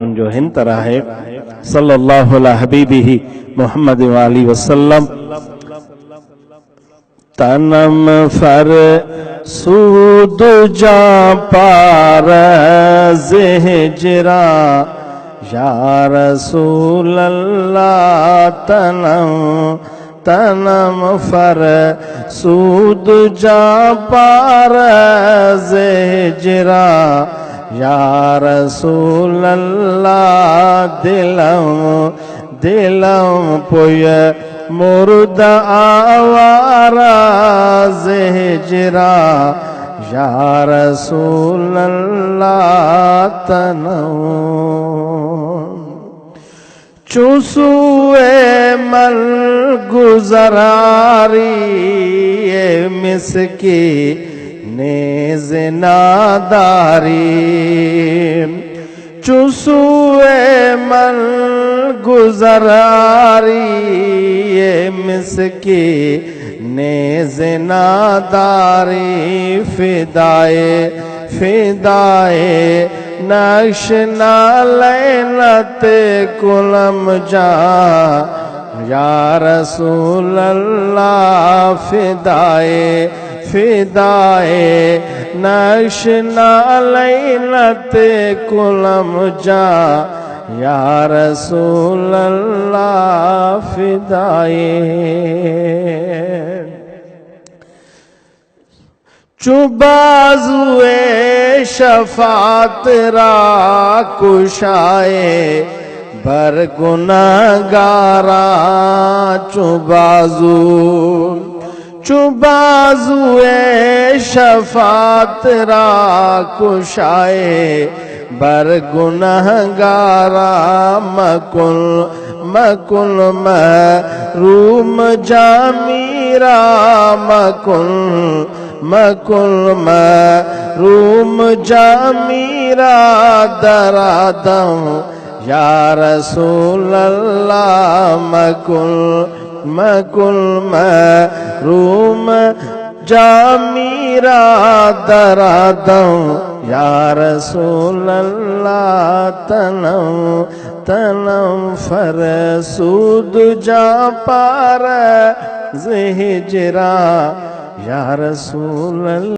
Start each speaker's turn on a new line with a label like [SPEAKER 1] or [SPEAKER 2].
[SPEAKER 1] جو ہند طرح ہے صلی اللہ علیہ حبیبہ محمد وآلہ وسلم تنم فر سود جا پار ہجرا یا رسول اللہ تنم فر سود جا پار ہجرا یا رسول اللہ دلم پوی مرد آوارا ہجرا یا رسول اللہ تنم چوسوے مل گزراری مسکی نیز ناداری چوسوے مل گزراری مسکی نیز ناداری فدائے نقش نالینت کلم جا یا رسول اللہ فدائے نقش نالینت کلم جا یا رسول اللہ فدائے چوبازوے شفاعت را کشائے بر گناہگارا چوبازوے شفاعت را کشائے بر گناہگارا مکن محروم جامیرا مکن محروم جامیرا درادم یا رسول اللہ مکن محروم جامیرا درادم یا رسول اللہ تنم فرسود جا پار ہجرا یا رسول اللہ